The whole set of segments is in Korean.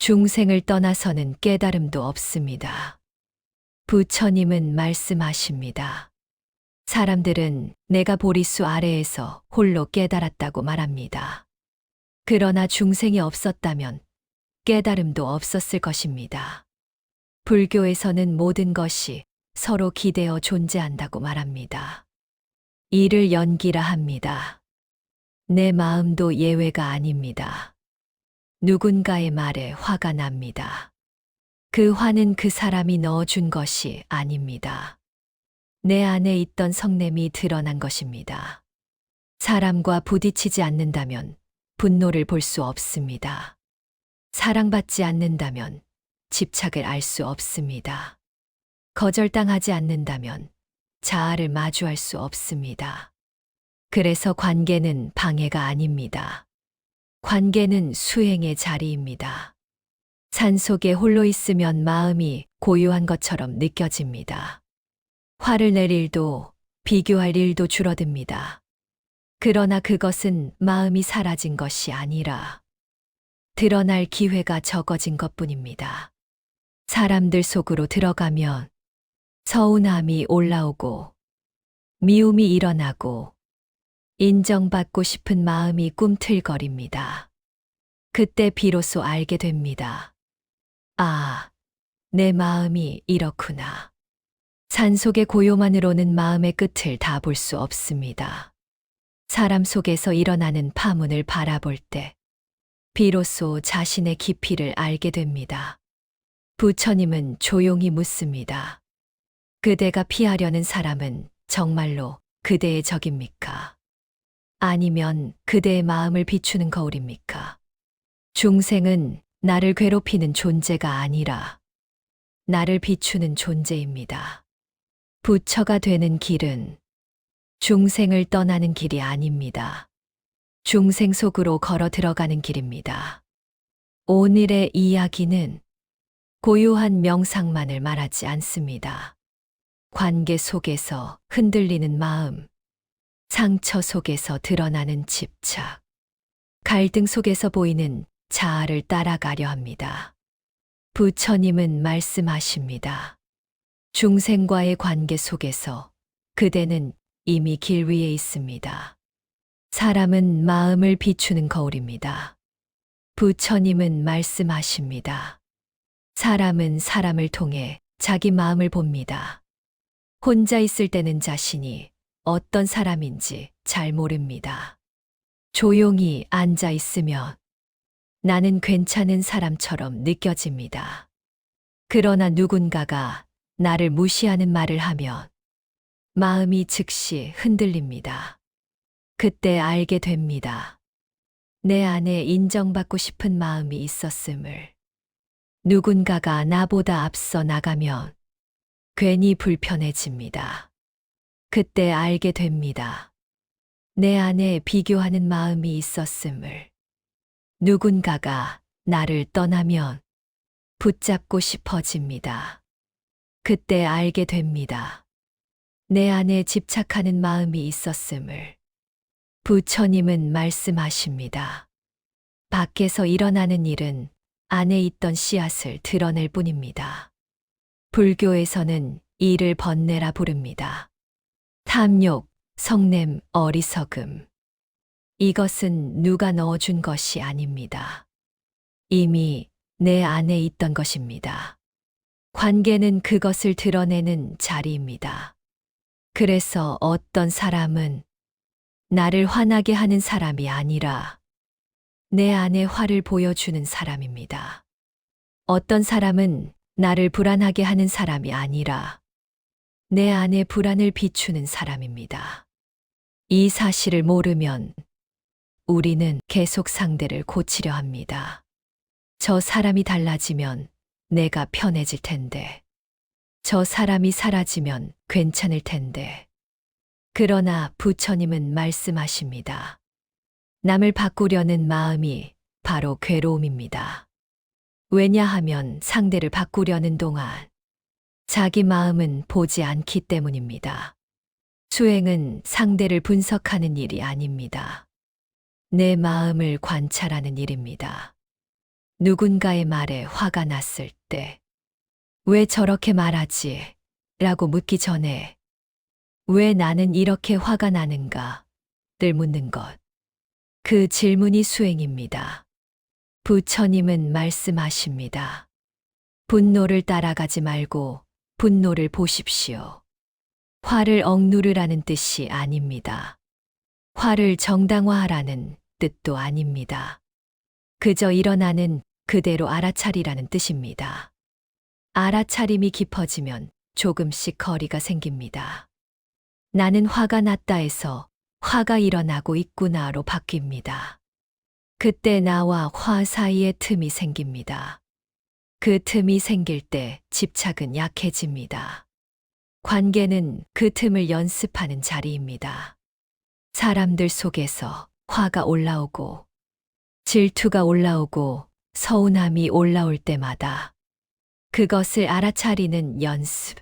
중생을 떠나서는 깨달음도 없습니다. 부처님은 말씀하십니다. 사람들은 내가 보리수 아래에서 홀로 깨달았다고 말합니다. 그러나 중생이 없었다면 깨달음도 없었을 것입니다. 불교에서는 모든 것이 서로 기대어 존재한다고 말합니다. 이를 연기라 합니다. 내 마음도 예외가 아닙니다. 누군가의 말에 화가 납니다. 그 화는 그 사람이 넣어준 것이 아닙니다. 내 안에 있던 성냄이 드러난 것입니다. 사람과 부딪히지 않는다면 분노를 볼 수 없습니다. 사랑받지 않는다면 집착을 알 수 없습니다. 거절당하지 않는다면 자아를 마주할 수 없습니다. 그래서 관계는 방해가 아닙니다. 관계는 수행의 자리입니다. 산속에 홀로 있으면 마음이 고요한 것처럼 느껴집니다. 화를 낼 일도 비교할 일도 줄어듭니다. 그러나 그것은 마음이 사라진 것이 아니라 드러날 기회가 적어진 것뿐입니다. 사람들 속으로 들어가면 서운함이 올라오고 미움이 일어나고 인정받고 싶은 마음이 꿈틀거립니다. 그때 비로소 알게 됩니다. 아, 내 마음이 이렇구나. 산속의 고요만으로는 마음의 끝을 다 볼 수 없습니다. 사람 속에서 일어나는 파문을 바라볼 때 비로소 자신의 깊이를 알게 됩니다. 부처님은 조용히 묻습니다. 그대가 피하려는 사람은 정말로 그대의 적입니까? 아니면 그대의 마음을 비추는 거울입니까? 중생은 나를 괴롭히는 존재가 아니라 나를 비추는 존재입니다. 부처가 되는 길은 중생을 떠나는 길이 아닙니다. 중생 속으로 걸어 들어가는 길입니다. 오늘의 이야기는 고요한 명상만을 말하지 않습니다. 관계 속에서 흔들리는 마음, 상처 속에서 드러나는 집착, 갈등 속에서 보이는 자아를 따라가려 합니다. 부처님은 말씀하십니다. 중생과의 관계 속에서 그대는 이미 길 위에 있습니다. 사람은 마음을 비추는 거울입니다. 부처님은 말씀하십니다. 사람은 사람을 통해 자기 마음을 봅니다. 혼자 있을 때는 자신이 어떤 사람인지 잘 모릅니다. 조용히 앉아 있으면 나는 괜찮은 사람처럼 느껴집니다. 그러나 누군가가 나를 무시하는 말을 하면 마음이 즉시 흔들립니다. 그때 알게 됩니다. 내 안에 인정받고 싶은 마음이 있었음을. 누군가가 나보다 앞서 나가면 괜히 불편해집니다. 그때 알게 됩니다. 내 안에 비교하는 마음이 있었음을. 누군가가 나를 떠나면 붙잡고 싶어집니다. 그때 알게 됩니다. 내 안에 집착하는 마음이 있었음을. 부처님은 말씀하십니다. 밖에서 일어나는 일은 안에 있던 씨앗을 드러낼 뿐입니다. 불교에서는 이를 번뇌라 부릅니다. 탐욕, 성냄, 어리석음. 이것은 누가 넣어준 것이 아닙니다. 이미 내 안에 있던 것입니다. 관계는 그것을 드러내는 자리입니다. 그래서 어떤 사람은 나를 화나게 하는 사람이 아니라 내 안에 화를 보여주는 사람입니다. 어떤 사람은 나를 불안하게 하는 사람이 아니라 내 안에 불안을 비추는 사람입니다. 이 사실을 모르면 우리는 계속 상대를 고치려 합니다. 저 사람이 달라지면 내가 편해질 텐데, 저 사람이 사라지면 괜찮을 텐데. 그러나 부처님은 말씀하십니다. 남을 바꾸려는 마음이 바로 괴로움입니다. 왜냐하면 상대를 바꾸려는 동안 자기 마음은 보지 않기 때문입니다. 수행은 상대를 분석하는 일이 아닙니다. 내 마음을 관찰하는 일입니다. 누군가의 말에 화가 났을 때, 왜 저렇게 말하지? 라고 묻기 전에, 왜 나는 이렇게 화가 나는가? 를 묻는 것. 그 질문이 수행입니다. 부처님은 말씀하십니다. 분노를 따라가지 말고 분노를 보십시오. 화를 억누르라는 뜻이 아닙니다. 화를 정당화하라는 뜻도 아닙니다. 그저 일어나는 그대로 알아차리라는 뜻입니다. 알아차림이 깊어지면 조금씩 거리가 생깁니다. 나는 화가 났다에서 화가 일어나고 있구나로 바뀝니다. 그때 나와 화 사이에 틈이 생깁니다. 그 틈이 생길 때 집착은 약해집니다. 관계는 그 틈을 연습하는 자리입니다. 사람들 속에서 화가 올라오고 질투가 올라오고 서운함이 올라올 때마다 그것을 알아차리는 연습.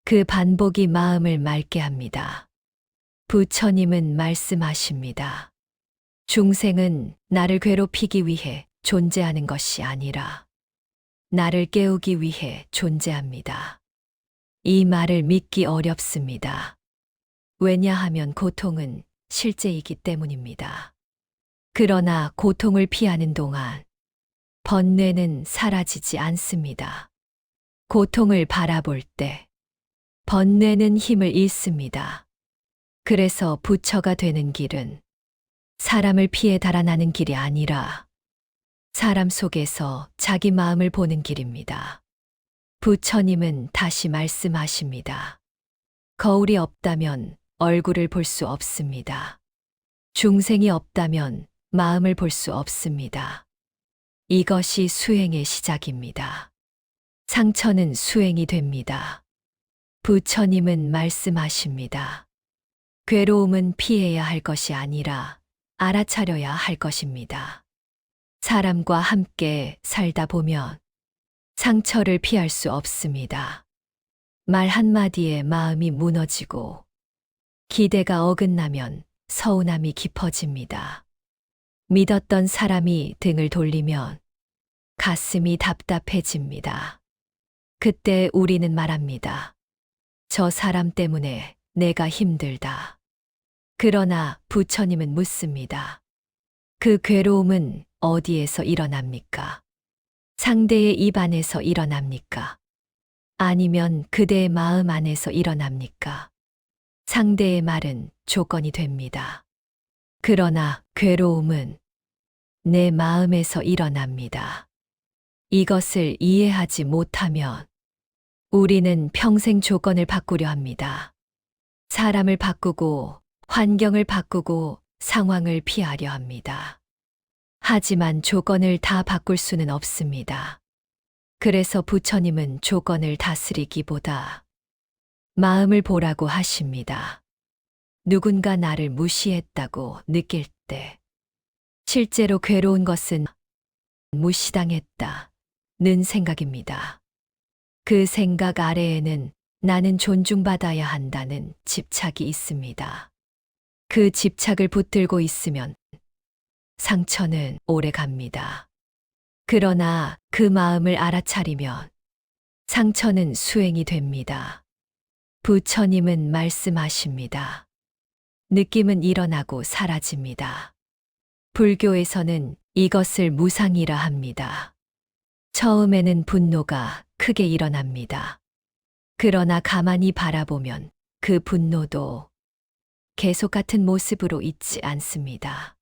그 반복이 마음을 맑게 합니다. 부처님은 말씀하십니다. 중생은 나를 괴롭히기 위해 존재하는 것이 아니라 나를 깨우기 위해 존재합니다. 이 말을 믿기 어렵습니다. 왜냐하면 고통은 실제이기 때문입니다. 그러나 고통을 피하는 동안 번뇌는 사라지지 않습니다. 고통을 바라볼 때 번뇌는 힘을 잃습니다. 그래서 부처가 되는 길은 사람을 피해 달아나는 길이 아니라 사람 속에서 자기 마음을 보는 길입니다. 부처님은 다시 말씀하십니다. 거울이 없다면 얼굴을 볼 수 없습니다. 중생이 없다면 마음을 볼 수 없습니다. 이것이 수행의 시작입니다. 상처는 수행이 됩니다. 부처님은 말씀하십니다. 괴로움은 피해야 할 것이 아니라 알아차려야 할 것입니다. 사람과 함께 살다 보면 상처를 피할 수 없습니다. 말 한마디에 마음이 무너지고 기대가 어긋나면 서운함이 깊어집니다. 믿었던 사람이 등을 돌리면 가슴이 답답해집니다. 그때 우리는 말합니다. 저 사람 때문에 내가 힘들다. 그러나 부처님은 묻습니다. 그 괴로움은 어디에서 일어납니까? 상대의 입 안에서 일어납니까? 아니면 그대의 마음 안에서 일어납니까? 상대의 말은 조건이 됩니다. 그러나 괴로움은 내 마음에서 일어납니다. 이것을 이해하지 못하면 우리는 평생 조건을 바꾸려 합니다. 사람을 바꾸고 환경을 바꾸고 상황을 피하려 합니다. 하지만 조건을 다 바꿀 수는 없습니다. 그래서 부처님은 조건을 다스리기보다 마음을 보라고 하십니다. 누군가 나를 무시했다고 느낄 때 실제로 괴로운 것은 무시당했다는 생각입니다. 그 생각 아래에는 나는 존중받아야 한다는 집착이 있습니다. 그 집착을 붙들고 있으면 상처는 오래 갑니다. 그러나 그 마음을 알아차리면 상처는 수행이 됩니다. 부처님은 말씀하십니다. 느낌은 일어나고 사라집니다. 불교에서는 이것을 무상이라 합니다. 처음에는 분노가 크게 일어납니다. 그러나 가만히 바라보면 그 분노도 계속 같은 모습으로 있지 않습니다.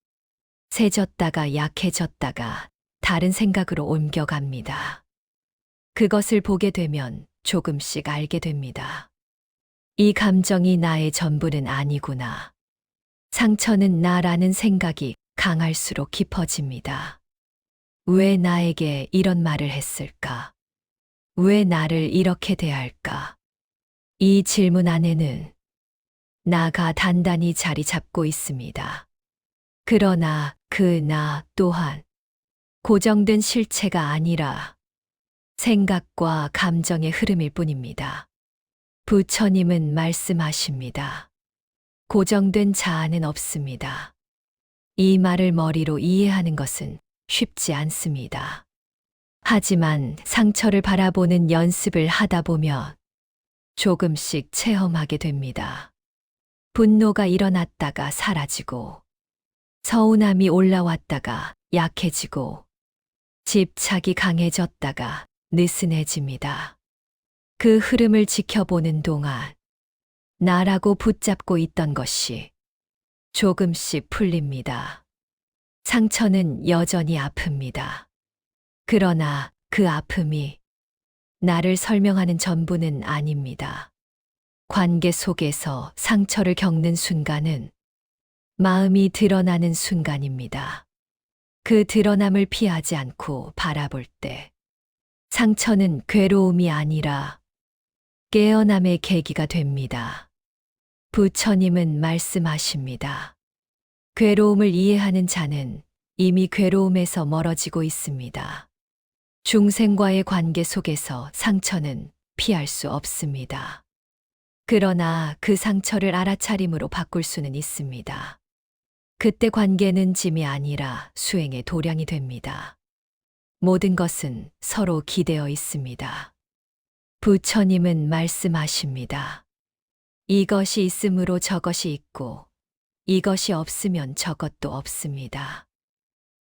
세졌다가 약해졌다가 다른 생각으로 옮겨갑니다. 그것을 보게 되면 조금씩 알게 됩니다. 이 감정이 나의 전부는 아니구나. 상처는 나라는 생각이 강할수록 깊어집니다. 왜 나에게 이런 말을 했을까? 왜 나를 이렇게 대할까? 이 질문 안에는 나가 단단히 자리 잡고 있습니다. 그러나 그 나 또한 고정된 실체가 아니라 생각과 감정의 흐름일 뿐입니다. 부처님은 말씀하십니다. 고정된 자아는 없습니다. 이 말을 머리로 이해하는 것은 쉽지 않습니다. 하지만 상처를 바라보는 연습을 하다 보면 조금씩 체험하게 됩니다. 분노가 일어났다가 사라지고, 서운함이 올라왔다가 약해지고, 집착이 강해졌다가 느슨해집니다. 그 흐름을 지켜보는 동안 나라고 붙잡고 있던 것이 조금씩 풀립니다. 상처는 여전히 아픕니다. 그러나 그 아픔이 나를 설명하는 전부는 아닙니다. 관계 속에서 상처를 겪는 순간은 마음이 드러나는 순간입니다. 그 드러남을 피하지 않고 바라볼 때 상처는 괴로움이 아니라 깨어남의 계기가 됩니다. 부처님은 말씀하십니다. 괴로움을 이해하는 자는 이미 괴로움에서 멀어지고 있습니다. 중생과의 관계 속에서 상처는 피할 수 없습니다. 그러나 그 상처를 알아차림으로 바꿀 수는 있습니다. 그때 관계는 짐이 아니라 수행의 도량이 됩니다. 모든 것은 서로 기대어 있습니다. 부처님은 말씀하십니다. 이것이 있으므로 저것이 있고, 이것이 없으면 저것도 없습니다.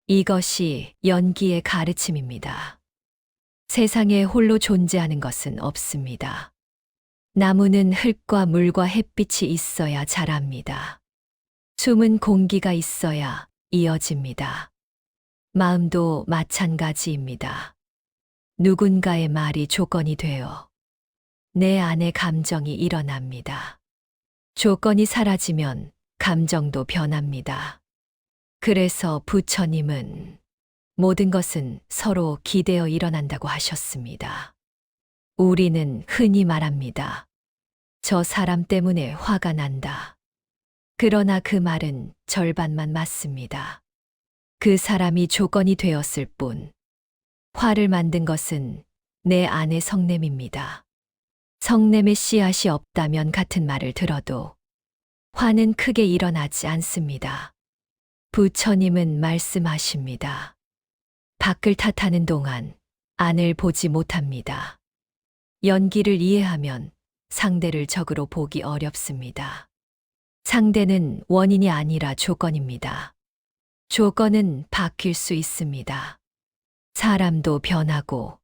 이것이 연기의 가르침입니다. 세상에 홀로 존재하는 것은 없습니다. 나무는 흙과 물과 햇빛이 있어야 자랍니다. 숨은 공기가 있어야 이어집니다. 마음도 마찬가지입니다. 누군가의 말이 조건이 되어 내 안에 감정이 일어납니다. 조건이 사라지면 감정도 변합니다. 그래서 부처님은 모든 것은 서로 기대어 일어난다고 하셨습니다. 우리는 흔히 말합니다. 저 사람 때문에 화가 난다. 그러나 그 말은 절반만 맞습니다. 그 사람이 조건이 되었을 뿐, 화를 만든 것은 내 안의 성냄입니다. 성냄의 씨앗이 없다면 같은 말을 들어도 화는 크게 일어나지 않습니다. 부처님은 말씀하십니다. 밖을 탓하는 동안 안을 보지 못합니다. 연기를 이해하면 상대를 적으로 보기 어렵습니다. 상대는 원인이 아니라 조건입니다. 조건은 바뀔 수 있습니다. 사람도 변하고,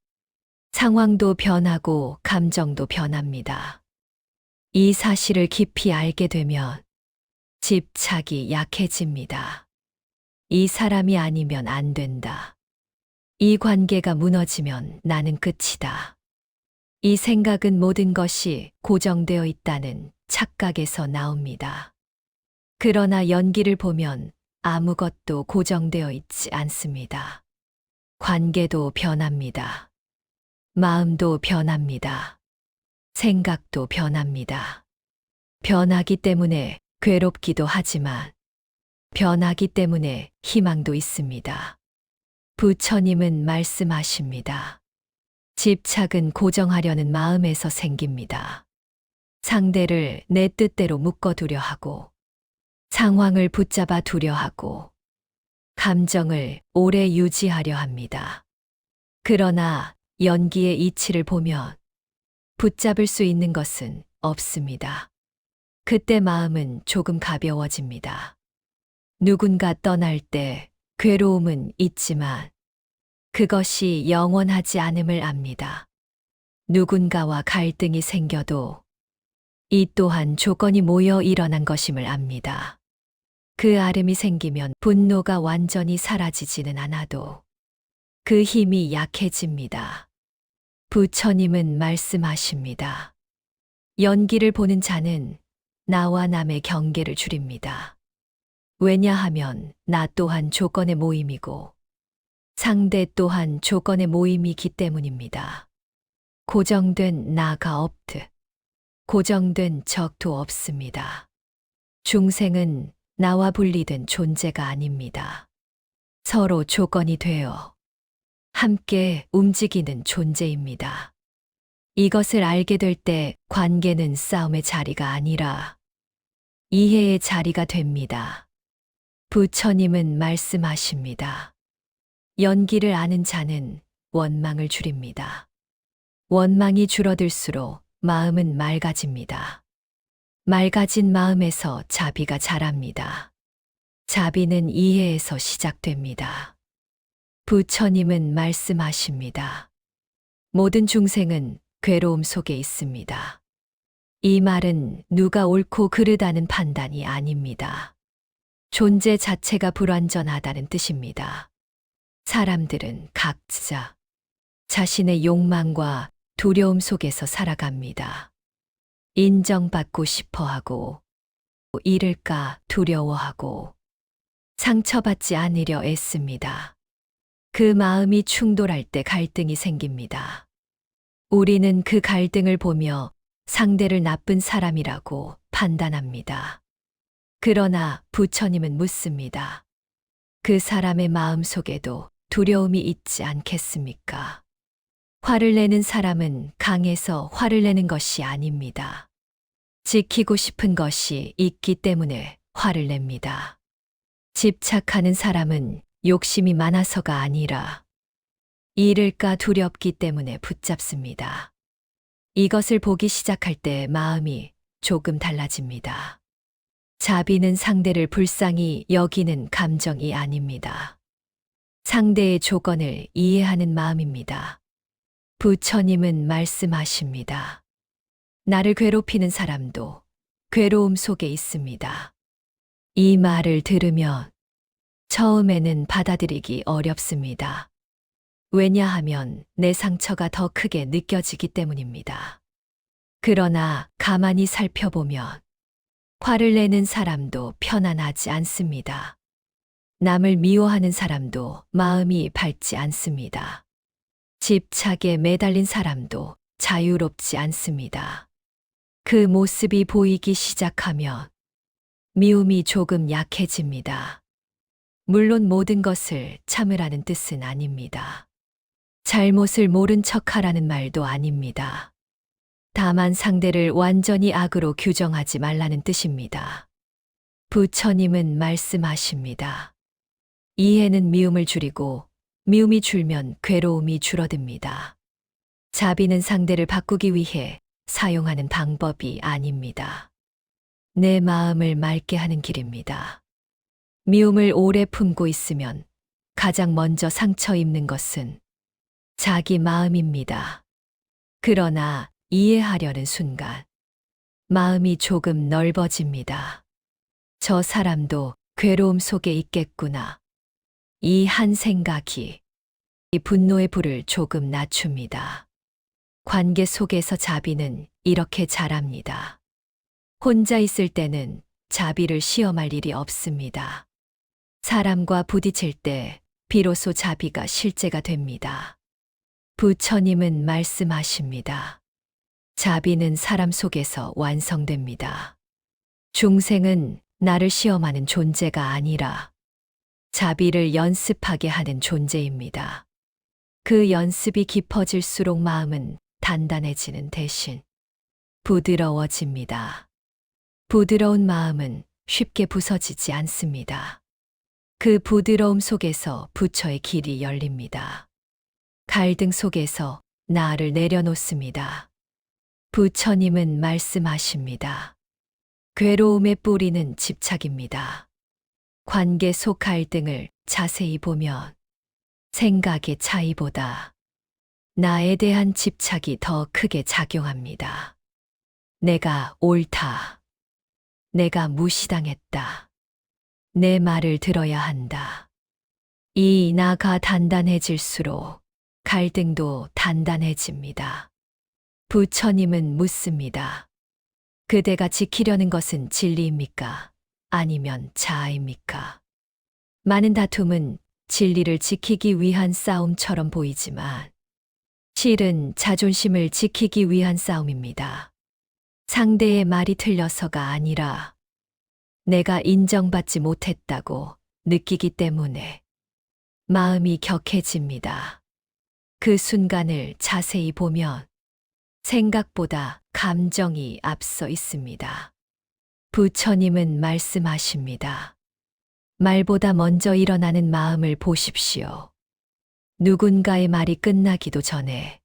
상황도 변하고, 감정도 변합니다. 이 사실을 깊이 알게 되면 집착이 약해집니다. 이 사람이 아니면 안 된다. 이 관계가 무너지면 나는 끝이다. 이 생각은 모든 것이 고정되어 있다는 착각에서 나옵니다. 그러나 연기를 보면 아무것도 고정되어 있지 않습니다. 관계도 변합니다. 마음도 변합니다. 생각도 변합니다. 변하기 때문에 괴롭기도 하지만 변하기 때문에 희망도 있습니다. 부처님은 말씀하십니다. 집착은 고정하려는 마음에서 생깁니다. 상대를 내 뜻대로 묶어두려 하고, 상황을 붙잡아 두려 하고, 감정을 오래 유지하려 합니다. 그러나 연기의 이치를 보면 붙잡을 수 있는 것은 없습니다. 그때 마음은 조금 가벼워집니다. 누군가 떠날 때 괴로움은 있지만 그것이 영원하지 않음을 압니다. 누군가와 갈등이 생겨도 이 또한 조건이 모여 일어난 것임을 압니다. 그 아름이 생기면 분노가 완전히 사라지지는 않아도 그 힘이 약해집니다. 부처님은 말씀하십니다. 연기를 보는 자는 나와 남의 경계를 줄입니다. 왜냐하면 나 또한 조건의 모임이고 상대 또한 조건의 모임이기 때문입니다. 고정된 나가 없듯 고정된 적도 없습니다. 중생은 나와 분리된 존재가 아닙니다. 서로 조건이 되어 함께 움직이는 존재입니다. 이것을 알게 될 때 관계는 싸움의 자리가 아니라 이해의 자리가 됩니다. 부처님은 말씀하십니다. 연기를 아는 자는 원망을 줄입니다. 원망이 줄어들수록 마음은 맑아집니다. 맑아진 마음에서 자비가 자랍니다. 자비는 이해에서 시작됩니다. 부처님은 말씀하십니다. 모든 중생은 괴로움 속에 있습니다. 이 말은 누가 옳고 그르다는 판단이 아닙니다. 존재 자체가 불완전하다는 뜻입니다. 사람들은 각자 자신의 욕망과 두려움 속에서 살아갑니다. 인정받고 싶어 하고, 잃을까 두려워하고, 상처받지 않으려 애씁니다. 그 마음이 충돌할 때 갈등이 생깁니다. 우리는 그 갈등을 보며 상대를 나쁜 사람이라고 판단합니다. 그러나 부처님은 묻습니다. 그 사람의 마음 속에도 두려움이 있지 않겠습니까? 화를 내는 사람은 강해서 화를 내는 것이 아닙니다. 지키고 싶은 것이 있기 때문에 화를 냅니다. 집착하는 사람은 욕심이 많아서가 아니라 잃을까 두렵기 때문에 붙잡습니다. 이것을 보기 시작할 때 마음이 조금 달라집니다. 자비는 상대를 불쌍히 여기는 감정이 아닙니다. 상대의 조건을 이해하는 마음입니다. 부처님은 말씀하십니다. 나를 괴롭히는 사람도 괴로움 속에 있습니다. 이 말을 들으면 처음에는 받아들이기 어렵습니다. 왜냐하면 내 상처가 더 크게 느껴지기 때문입니다. 그러나 가만히 살펴보면 화를 내는 사람도 편안하지 않습니다. 남을 미워하는 사람도 마음이 밝지 않습니다. 집착에 매달린 사람도 자유롭지 않습니다. 그 모습이 보이기 시작하면 미움이 조금 약해집니다. 물론 모든 것을 참으라는 뜻은 아닙니다. 잘못을 모른 척하라는 말도 아닙니다. 다만 상대를 완전히 악으로 규정하지 말라는 뜻입니다. 부처님은 말씀하십니다. 이해는 미움을 줄이고 미움이 줄면 괴로움이 줄어듭니다. 자비는 상대를 바꾸기 위해 사용하는 방법이 아닙니다. 내 마음을 맑게 하는 길입니다. 미움을 오래 품고 있으면 가장 먼저 상처 입는 것은 자기 마음입니다. 그러나 이해하려는 순간 마음이 조금 넓어집니다. 저 사람도 괴로움 속에 있겠구나. 이 한 생각이 이 분노의 불을 조금 낮춥니다. 관계 속에서 자비는 이렇게 자랍니다. 혼자 있을 때는 자비를 시험할 일이 없습니다. 사람과 부딪힐 때 비로소 자비가 실제가 됩니다. 부처님은 말씀하십니다. 자비는 사람 속에서 완성됩니다. 중생은 나를 시험하는 존재가 아니라 자비를 연습하게 하는 존재입니다. 그 연습이 깊어질수록 마음은 단단해지는 대신 부드러워집니다. 부드러운 마음은 쉽게 부서지지 않습니다. 그 부드러움 속에서 부처의 길이 열립니다. 갈등 속에서 나를 내려놓습니다. 부처님은 말씀하십니다. 괴로움의 뿌리는 집착입니다. 관계 속 갈등을 자세히 보면 생각의 차이보다 나에 대한 집착이 더 크게 작용합니다. 내가 옳다. 내가 무시당했다. 내 말을 들어야 한다. 이 나가 단단해질수록 갈등도 단단해집니다. 부처님은 묻습니다. 그대가 지키려는 것은 진리입니까? 아니면 자아입니까? 많은 다툼은 진리를 지키기 위한 싸움처럼 보이지만 실은 자존심을 지키기 위한 싸움입니다. 상대의 말이 틀려서가 아니라 내가 인정받지 못했다고 느끼기 때문에 마음이 격해집니다. 그 순간을 자세히 보면 생각보다 감정이 앞서 있습니다. 부처님은 말씀하십니다. 말보다 먼저 일어나는 마음을 보십시오. 누군가의 말이 끝나기도 전에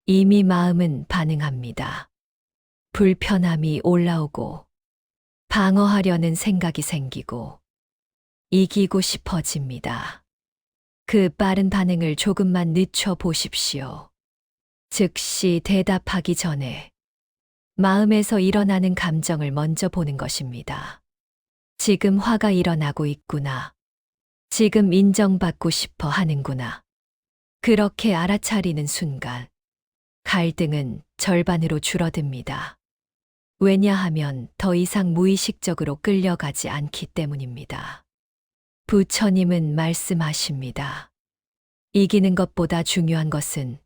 이미 마음은 반응합니다. 불편함이 올라오고 방어하려는 생각이 생기고 이기고 싶어집니다. 그 빠른 반응을 조금만 늦춰 보십시오. 즉시 대답하기 전에 마음에서 일어나는 감정을 먼저 보는 것입니다. 지금 화가 일어나고 있구나. 지금 인정받고 싶어 하는구나. 그렇게 알아차리는 순간 갈등은 절반으로 줄어듭니다. 왜냐하면 더 이상 무의식적으로 끌려가지 않기 때문입니다. 부처님은 말씀하십니다. 이기는 것보다 중요한 것은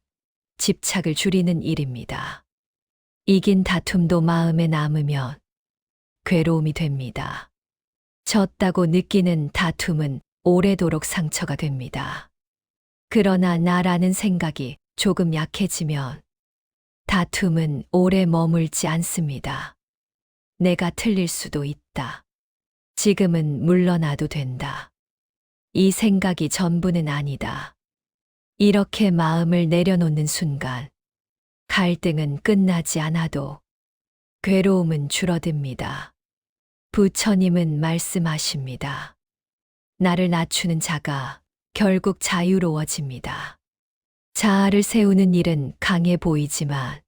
집착을 줄이는 일입니다. 이긴 다툼도 마음에 남으면 괴로움이 됩니다. 졌다고 느끼는 다툼은 오래도록 상처가 됩니다. 그러나 나라는 생각이 조금 약해지면 다툼은 오래 머물지 않습니다. 내가 틀릴 수도 있다. 지금은 물러나도 된다. 이 생각이 전부는 아니다. 이렇게 마음을 내려놓는 순간 갈등은 끝나지 않아도 괴로움은 줄어듭니다. 부처님은 말씀하십니다. 나를 낮추는 자가 결국 자유로워집니다. 자아를 세우는 일은 강해 보이지만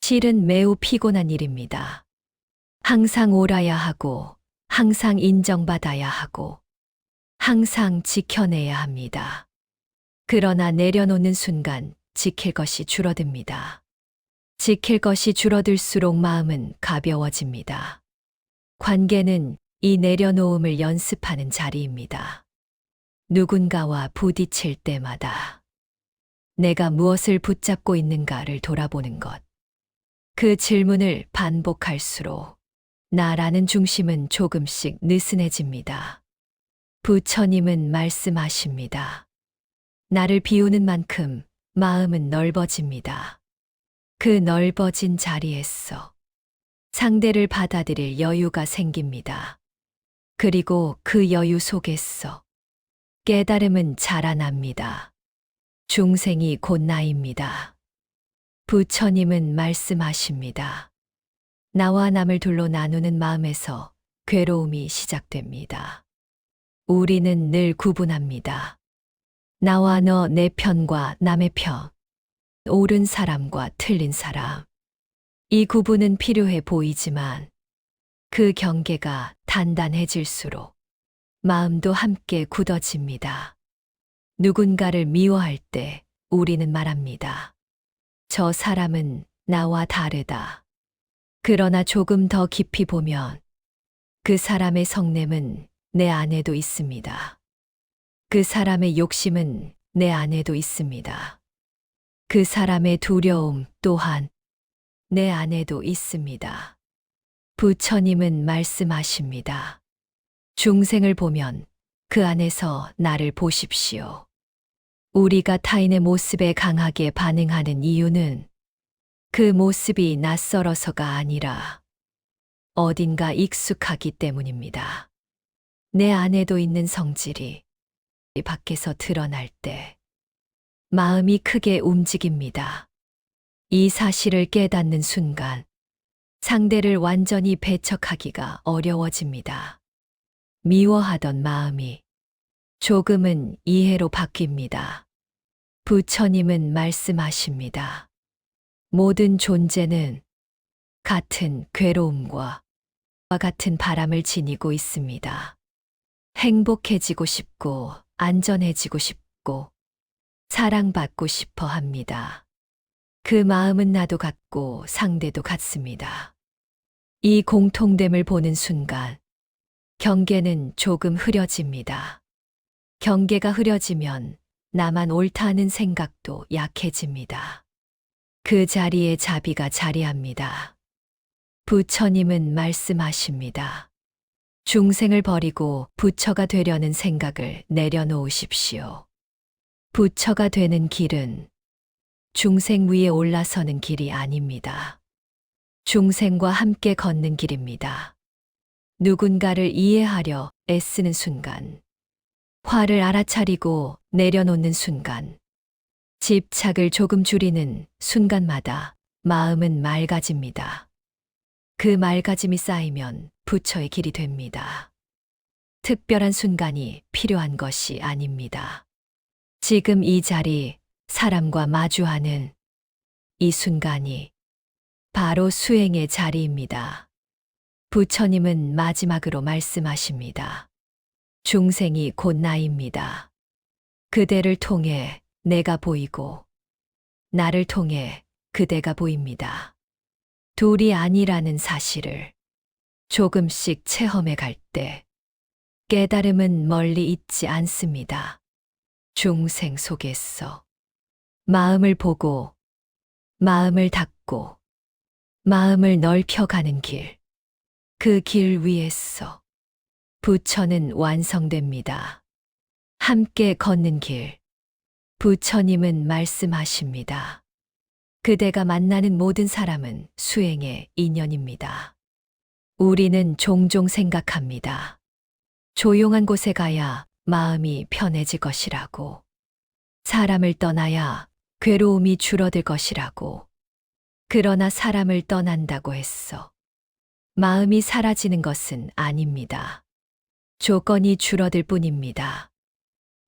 실은 매우 피곤한 일입니다. 항상 옳아야 하고 항상 인정받아야 하고 항상 지켜내야 합니다. 그러나 내려놓는 순간 지킬 것이 줄어듭니다. 지킬 것이 줄어들수록 마음은 가벼워집니다. 관계는 이 내려놓음을 연습하는 자리입니다. 누군가와 부딪힐 때마다 내가 무엇을 붙잡고 있는가를 돌아보는 것. 그 질문을 반복할수록 나라는 중심은 조금씩 느슨해집니다. 부처님은 말씀하십니다. 나를 비우는 만큼 마음은 넓어집니다. 그 넓어진 자리에서 상대를 받아들일 여유가 생깁니다. 그리고 그 여유 속에서 깨달음은 자라납니다. 중생이 곧 나입니다. 부처님은 말씀하십니다. 나와 남을 둘로 나누는 마음에서 괴로움이 시작됩니다. 우리는 늘 구분합니다. 나와 너, 내 편과 남의 편, 옳은 사람과 틀린 사람. 이 구분은 필요해 보이지만 그 경계가 단단해질수록 마음도 함께 굳어집니다. 누군가를 미워할 때 우리는 말합니다. 저 사람은 나와 다르다. 그러나 조금 더 깊이 보면 그 사람의 성냄은 내 안에도 있습니다. 그 사람의 욕심은 내 안에도 있습니다. 그 사람의 두려움 또한 내 안에도 있습니다. 부처님은 말씀하십니다. 중생을 보면 그 안에서 나를 보십시오. 우리가 타인의 모습에 강하게 반응하는 이유는 그 모습이 낯설어서가 아니라 어딘가 익숙하기 때문입니다. 내 안에도 있는 성질이 밖에서 드러날 때 마음이 크게 움직입니다. 이 사실을 깨닫는 순간 상대를 완전히 배척하기가 어려워집니다. 미워하던 마음이 조금은 이해로 바뀝니다. 부처님은 말씀하십니다. 모든 존재는 같은 괴로움과 같은 바람을 지니고 있습니다. 행복해지고 싶고 안전해지고 싶고 사랑받고 싶어 합니다. 그 마음은 나도 같고 상대도 같습니다. 이 공통됨을 보는 순간 경계는 조금 흐려집니다. 경계가 흐려지면 나만 옳다는 생각도 약해집니다. 그 자리에 자비가 자리합니다. 부처님은 말씀하십니다. 중생을 버리고 부처가 되려는 생각을 내려놓으십시오. 부처가 되는 길은 중생 위에 올라서는 길이 아닙니다. 중생과 함께 걷는 길입니다. 누군가를 이해하려 애쓰는 순간 화를 알아차리고 내려놓는 순간, 집착을 조금 줄이는 순간마다 마음은 맑아집니다. 그 맑아짐이 쌓이면 부처의 길이 됩니다. 특별한 순간이 필요한 것이 아닙니다. 지금 이 자리, 사람과 마주하는 이 순간이 바로 수행의 자리입니다. 부처님은 마지막으로 말씀하십니다. 중생이 곧 나입니다. 그대를 통해 내가 보이고 나를 통해 그대가 보입니다. 둘이 아니라는 사실을 조금씩 체험해 갈 때 깨달음은 멀리 있지 않습니다. 중생 속에서 마음을 보고 마음을 닫고 마음을 넓혀가는 길, 그 길 위에서 부처는 완성됩니다. 함께 걷는 길, 부처님은 말씀하십니다. 그대가 만나는 모든 사람은 수행의 인연입니다. 우리는 종종 생각합니다. 조용한 곳에 가야 마음이 편해질 것이라고. 사람을 떠나야 괴로움이 줄어들 것이라고. 그러나 사람을 떠난다고 했어. 마음이 사라지는 것은 아닙니다. 조건이 줄어들 뿐입니다.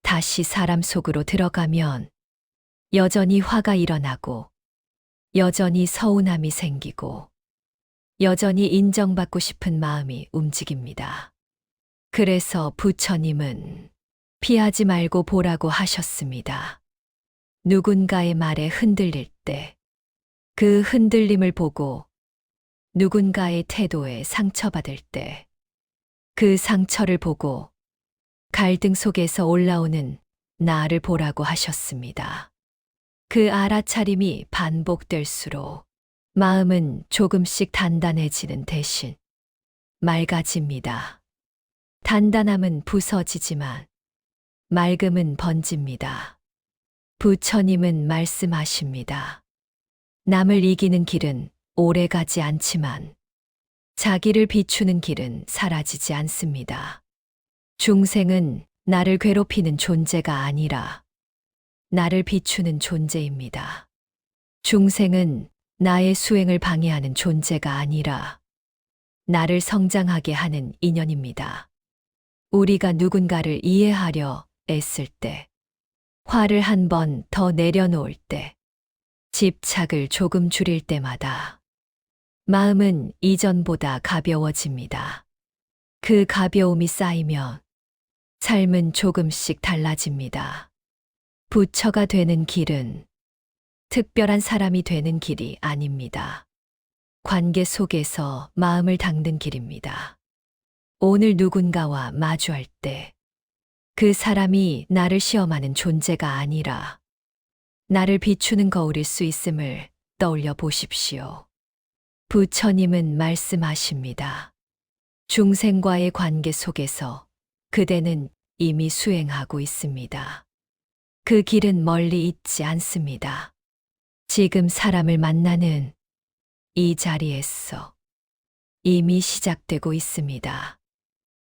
다시 사람 속으로 들어가면 여전히 화가 일어나고, 여전히 서운함이 생기고, 여전히 인정받고 싶은 마음이 움직입니다. 그래서 부처님은 피하지 말고 보라고 하셨습니다. 누군가의 말에 흔들릴 때, 그 흔들림을 보고 누군가의 태도에 상처받을 때, 그 상처를 보고 갈등 속에서 올라오는 나를 보라고 하셨습니다. 그 알아차림이 반복될수록 마음은 조금씩 단단해지는 대신 맑아집니다. 단단함은 부서지지만 맑음은 번집니다. 부처님은 말씀하십니다. 남을 이기는 길은 오래 가지 않지만 자기를 비추는 길은 사라지지 않습니다. 중생은 나를 괴롭히는 존재가 아니라 나를 비추는 존재입니다. 중생은 나의 수행을 방해하는 존재가 아니라 나를 성장하게 하는 인연입니다. 우리가 누군가를 이해하려 애쓸 때, 화를 한 번 더 내려놓을 때, 집착을 조금 줄일 때마다 마음은 이전보다 가벼워집니다. 그 가벼움이 쌓이면 삶은 조금씩 달라집니다. 부처가 되는 길은 특별한 사람이 되는 길이 아닙니다. 관계 속에서 마음을 닦는 길입니다. 오늘 누군가와 마주할 때 그 사람이 나를 시험하는 존재가 아니라 나를 비추는 거울일 수 있음을 떠올려 보십시오. 부처님은 말씀하십니다. 중생과의 관계 속에서 그대는 이미 수행하고 있습니다. 그 길은 멀리 있지 않습니다. 지금 사람을 만나는 이 자리에서 이미 시작되고 있습니다.